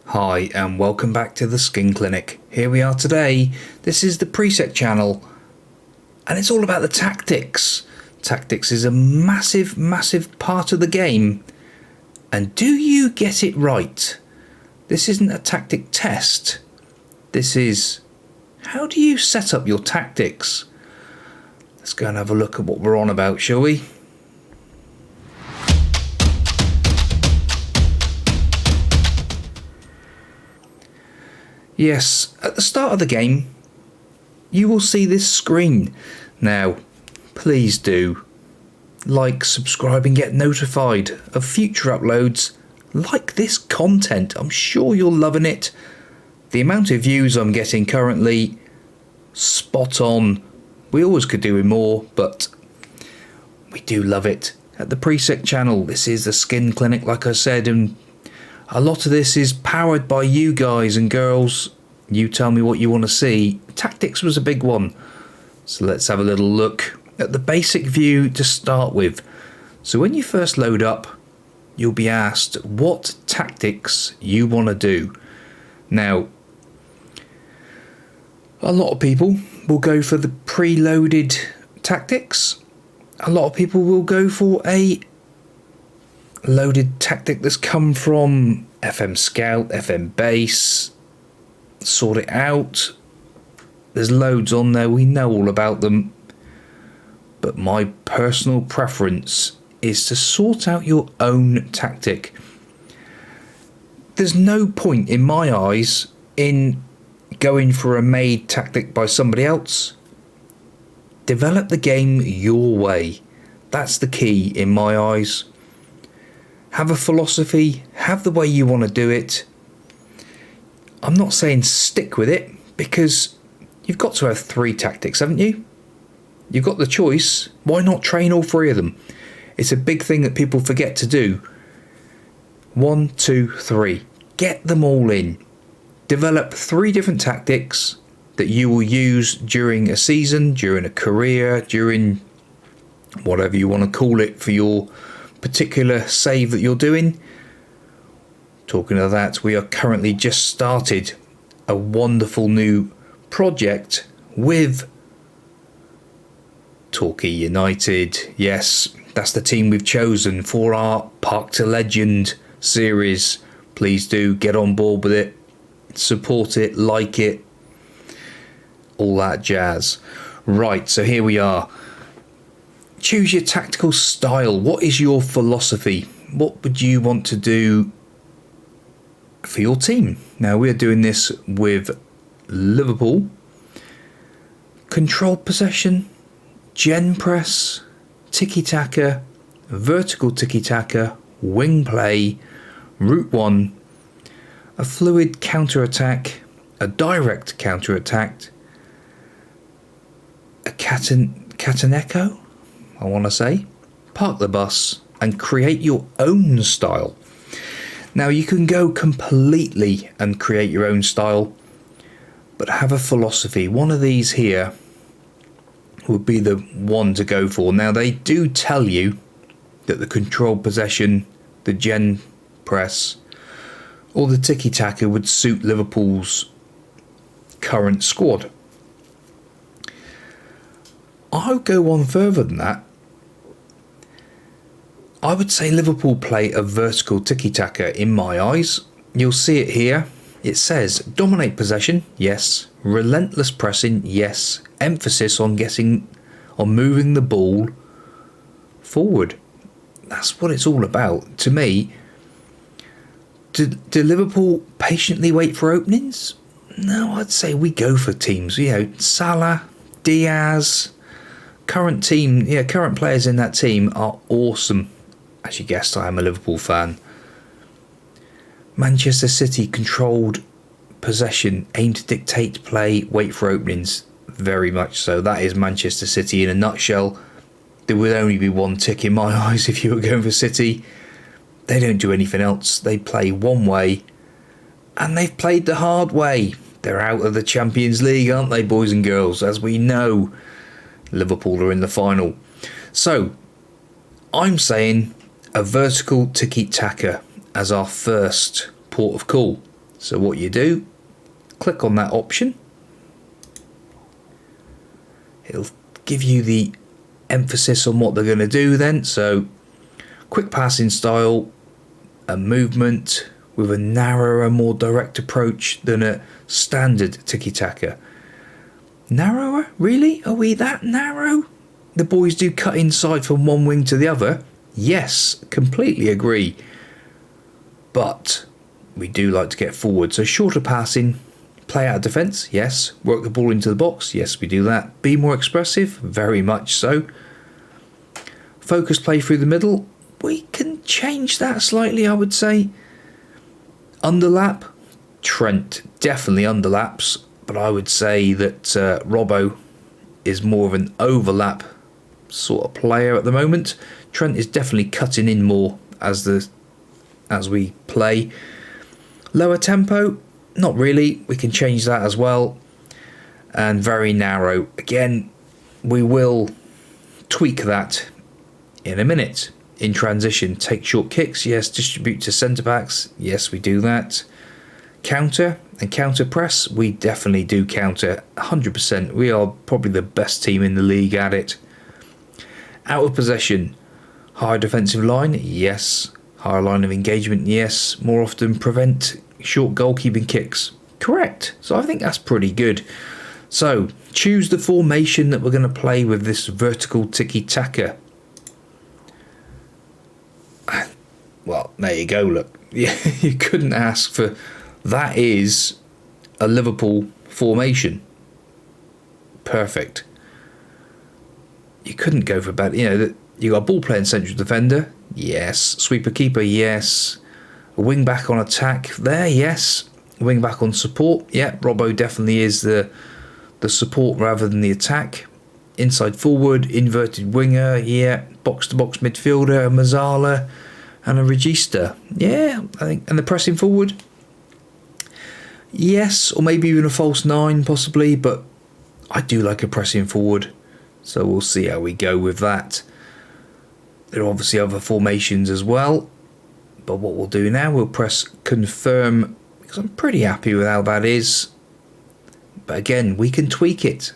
Hi and welcome back to the Skin Clinic. Here we are today. This is the PRIISEK channel and it's all about the tactics. Tactics is a massive part of the game, and do you get it right? This isn't a tactic test. This is how do you set up your tactics? Let's go and have a look at what we're on about, shall we? Yes, at the start of the game, you will see this screen. Now, please do like, subscribe and get notified of future uploads like this content. I'm sure you're loving it. The amount of views I'm getting currently, spot on. We always could do with more, but we do love it. At the PRIISEK channel, this is the Skin Clinic, like I said, and a lot of this is powered by you guys and girls. You tell me what you want to see. Tactics was a big one. So let's have a little look at the basic view to start with. So when you first load up, you'll be asked what tactics you want to do. Now, a lot of people will go for the preloaded tactics. A lot of people will go for a loaded tactic that's come from FM Scout, FM Base, Sort It Out. There's loads on there, we know all about them. But my personal preference is to sort out your own tactic. There's no point in my eyes in going for a made tactic by somebody else. Develop the game your way. That's the key in my eyes. Have a philosophy, have the way you want to do it. I'm not saying stick with it, because you've got to have 3 tactics, haven't you? You've got the choice. Why not train all 3 of them? It's a big thing that people forget to do. 1, 2, 3. Get them all in. Develop 3 different tactics that you will use during a season, during a career, during whatever you want to call it for your particular save that you're doing. Talking of that, we are currently just started a wonderful new project with Torquay United. Yes, that's the team we've chosen for our Park to Legend series. Please do get on board with it, support it, like it, all that jazz. Right, so here we are. Choose your tactical style. What is your philosophy? What would you want to do for your team? Now, we're doing this with Liverpool. Controlled possession, gen press, tiki-taka, vertical tiki-taka, wing play, route 1, a fluid counter-attack, a direct counter-attack, a cataneko, I want to say, park the bus and create your own style. Now, you can go completely and create your own style, but have a philosophy. One of these here would be the one to go for. Now, they do tell you that the controlled possession, the gen press, or the tiki-taka would suit Liverpool's current squad. I would go one further than that. I would say Liverpool play a vertical tiki-taka in my eyes. You'll see it here. It says dominate possession, yes. Relentless pressing, yes. Emphasis on moving the ball forward. That's what it's all about. To me, do Liverpool patiently wait for openings? No, I'd say we go for teams. You know, Salah, Diaz, current players in that team are awesome. As you guessed, I am a Liverpool fan. Manchester City controlled possession, aim to dictate play, wait for openings. Very much so. That is Manchester City in a nutshell. There would only be one tick in my eyes if you were going for City. They don't do anything else. They play one way, and they've played the hard way. They're out of the Champions League, aren't they, boys and girls? As we know, Liverpool are in the final. So, I'm saying a vertical tiki-taka as our first port of call. So what you do, click on that option. It'll give you the emphasis on what they're going to do then. So quick passing style, a movement with a narrower, more direct approach than a standard tiki-taka. Narrower? Really? Are we that narrow? The boys do cut inside from one wing to the other. Yes, completely agree. But we do like to get forward. So shorter passing, play out of defence, yes. Work the ball into the box, yes, we do that. Be more expressive, very much so. Focus play through the middle, we can change that slightly, I would say. Underlap, Trent definitely underlaps, but I would say that Robbo is more of an overlap sort of player at the moment. Trent is definitely cutting in more as we play. Lower tempo, not really, we can change that as well. And very narrow, again, we will tweak that in a minute. In transition, take short kicks, yes. Distribute to centre backs, yes, we do that. Counter and counter press, we definitely do counter 100%. We are probably the best team in the league at it. Out of possession, higher defensive line, yes. Higher line of engagement, yes. More often prevent short goalkeeping kicks, correct. So I think that's pretty good. So choose the formation that we're going to play with this vertical tiki-taka. Well, there you go, look. Yeah, you couldn't ask for... That is a Liverpool formation. Perfect. You couldn't go for bad. You know, you got a ball playing central defender. Yes. Sweeper keeper. Yes. A wing back on attack there. Yes. A wing back on support. Yeah. Robbo definitely is the support rather than the attack. Inside forward. Inverted winger. Yeah. Box to box midfielder. A Mazzala and a Regista. Yeah. I think. And the pressing forward. Yes, or maybe even a false 9 possibly, but I do like a pressing forward, so we'll see how we go with that. There are obviously other formations as well, but what we'll do now, we'll press confirm, because I'm pretty happy with how that is. But again, we can tweak it.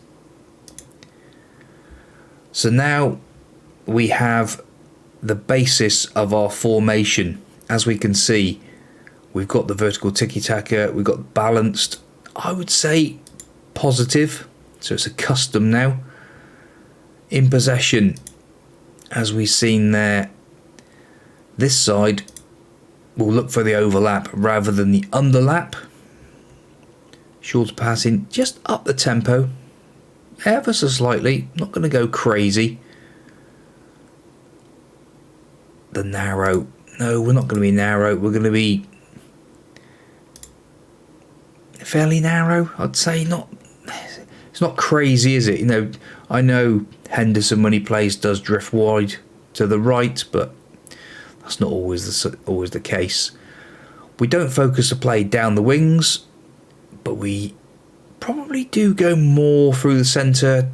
So now we have the basis of our formation. As we can see, we've got the vertical tiki-taka, we've got balanced, I would say positive, so it's a custom now. In possession, as we've seen there, this side will look for the overlap rather than the underlap. Short passing, just up the tempo, ever so slightly, not going to go crazy. The narrow, no, we're not going to be narrow, we're going to be fairly narrow, I'd say. Not, it's not crazy, is it? You know, I know Henderson when he plays does drift wide to the right, but that's not always the case. We don't focus the play down the wings, but we probably do go more through the centre.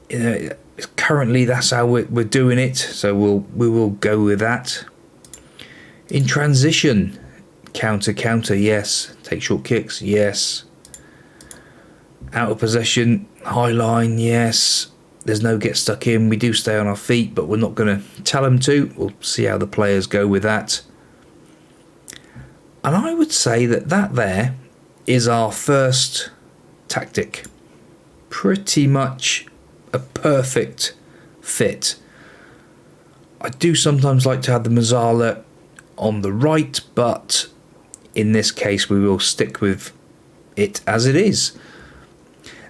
You know, currently that's how we're doing it, so we will go with that. In transition, counter, yes. Take short kicks, yes. Out of possession, high line, yes. There's no get stuck in. We do stay on our feet, but we're not going to tell them to. We'll see how the players go with that. And I would say that there is our first tactic. Pretty much a perfect fit. I do sometimes like to have the Mazzala on the right, but in this case we will stick with it as it is.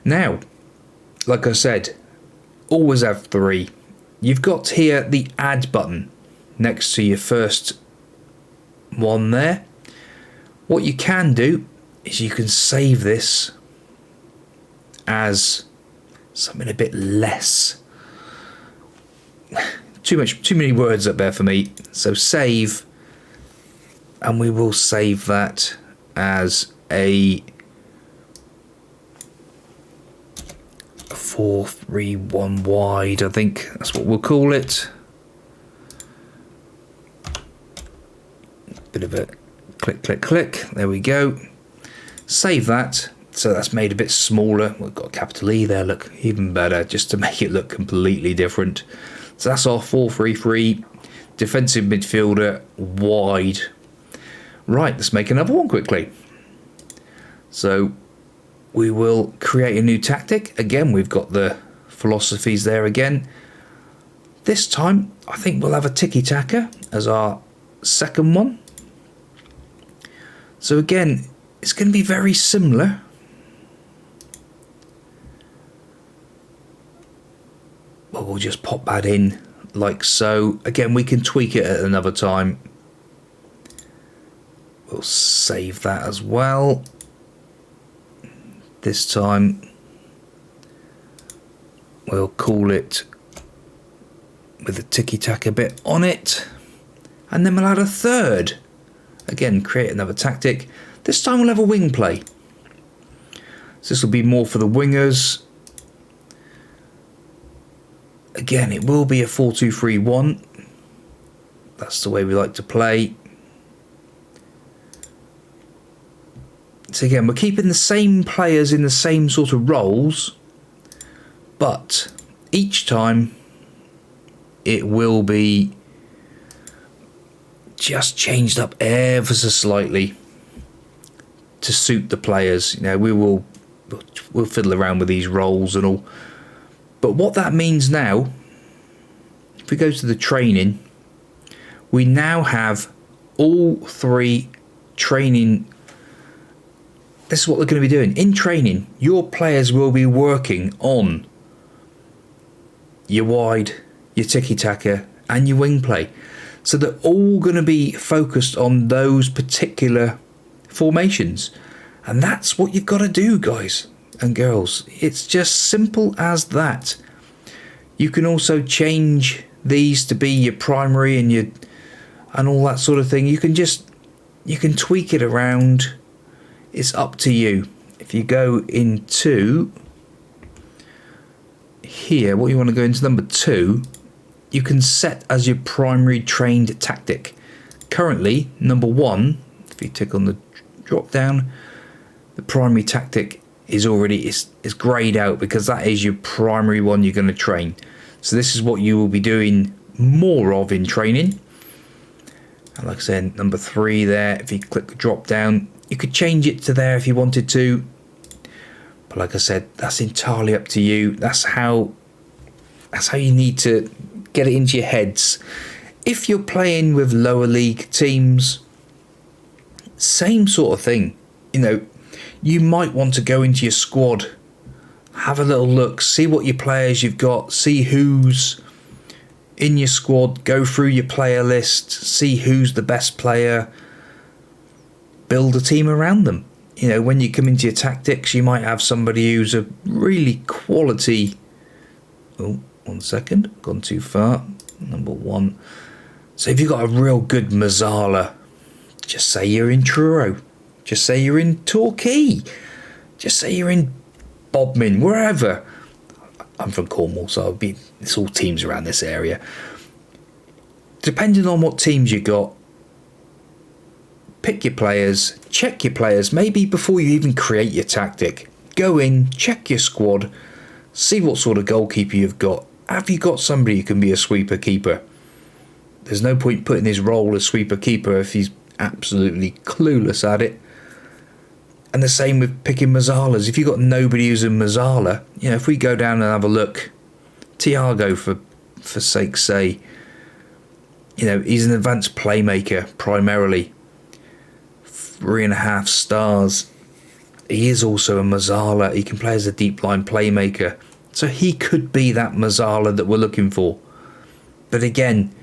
Now, like I said, always have 3. You've got here the add button next to your first one there. What you can do is you can save this as something a bit less. Too many words up there for me. So save, and we will save that as a 4-3-1 wide. I think that's what we'll call it. Bit of a Click, click, click. There we go. Save that. So that's made a bit smaller. We've got a capital E there, look, even better, just to make it look completely different. So that's our 4-3-3 defensive midfielder, wide. Right, let's make another one quickly. So we will create a new tactic. Again, we've got the philosophies there again. This time, I think we'll have a tiki-taka as our second one. So again, it's going to be very similar. But we'll just pop that in like so. Again, we can tweak it at another time. We'll save that as well. This time we'll call it with a tiki-taka bit on it. And then we'll add a third. Again, create another tactic. This time we'll have a wing play. So this will be more for the wingers. Again, it will be a 4-2-3-1. That's the way we like to play. So again, we're keeping the same players in the same sort of roles, but each time it will be just changed up ever so slightly to suit the players. You know, we'll fiddle around with these roles and all. But what that means now, if we go to the training, we now have all three training. This is what we're going to be doing. In training, your players will be working on your wide, your tiki-taka, and your wing play. So they're all going to be focused on those particular formations. And that's what you've got to do, guys and girls. It's just simple as that. You can also change these to be your primary and all that sort of thing. You can tweak it around. It's up to you. If you go into here, what you want to go into number 2, you can set as your primary trained tactic. Currently, number 1, if you tick on the drop down, the primary tactic is already is grayed out because that is your primary one you're going to train. So this is what you will be doing more of in training. And like I said, number 3 there, if you click the drop down, you could change it to there if you wanted to. But like I said, that's entirely up to you. That's how you need to get it into your heads. If you're playing with lower league teams, same sort of thing. You know, you might want to go into your squad, have a little look, see what your players you've got, see who's in your squad, go through your player list, see who's the best player, build a team around them. You know, when you come into your tactics, you might have somebody who's a really quality. Oh, 1 second, gone too far. Number 1. So if you've got a real good Mazzala, just say you're in Truro, just say you're in Torquay, just say you're in Bodmin, wherever. I'm from Cornwall, so it's all teams around this area. Depending on what teams you got, pick your players, check your players, maybe before you even create your tactic. Go in, check your squad, see what sort of goalkeeper you've got. Have you got somebody who can be a sweeper keeper? There's no point putting his role as sweeper keeper if he's absolutely clueless at it. And the same with picking Mazzalas. If you've got nobody who's a Mazzala, you know, if we go down and have a look, Thiago, for sake's sake, you know, he's an advanced playmaker primarily. 3.5 stars. He is also a Mazzala. He can play as a deep line playmaker. So he could be that Mazzala that we're looking for. But again,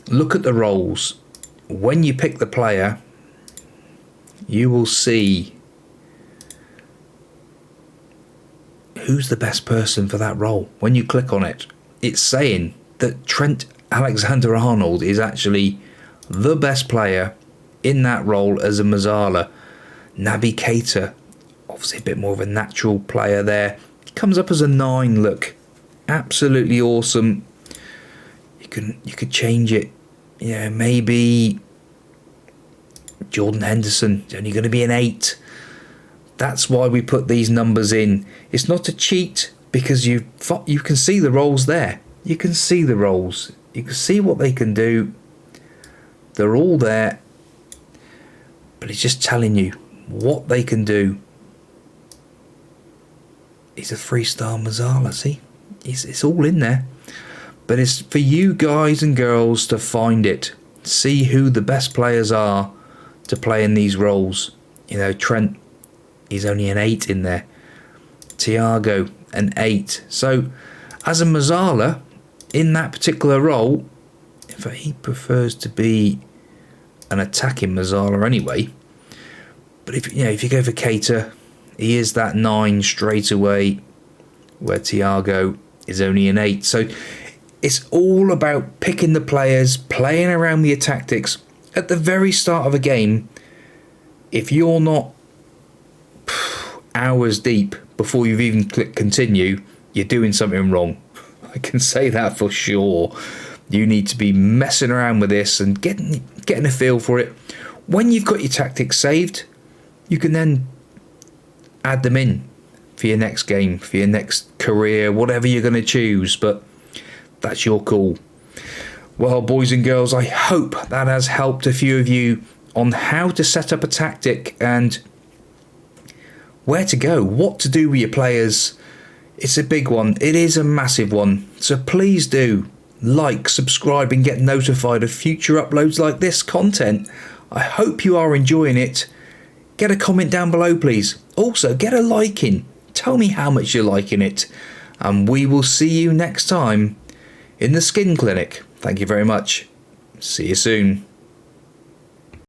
look at the roles. When you pick the player, you will see who's the best person for that role. When you click on it, it's saying that Trent Alexander-Arnold is actually the best player in that role as a Mazzala. Naby Keita, obviously a bit more of a natural player there. He comes up as a 9, look. Absolutely awesome. You could change it. Yeah, maybe Jordan Henderson is only going to be an 8. That's why we put these numbers in. It's not a cheat, because you can see the roles there. You can see the roles. You can see what they can do. They're all there. But it's just telling you what they can do. He's a 3-star Mazzala, see? It's all in there. But it's for you guys and girls to find it. See who the best players are to play in these roles. You know, Trent, he's only an 8 in there. Thiago, an 8. So, as a Mazzala, in that particular role, in fact, he prefers to be an attacking Mazzala anyway. But if you go for Keita, he is that 9 straight away, where Thiago is only an 8. So it's all about picking the players, playing around with your tactics. At the very start of a game, if you're not hours deep before you've even clicked continue, you're doing something wrong. I can say that for sure. You need to be messing around with this and getting a feel for it. When you've got your tactics saved, you can then add them in for your next game, for your next career, whatever you're going to choose. But that's your call. Well, boys and girls, I hope that has helped a few of you on how to set up a tactic and where to go, what to do with your players. It's a big one. It is a massive one. So please do like, subscribe and get notified of future uploads like this content. I hope you are enjoying it. Get a comment down below, please. Also, get a like in. Tell me how much you're liking it. And we will see you next time in the Skin Clinic. Thank you very much. See you soon.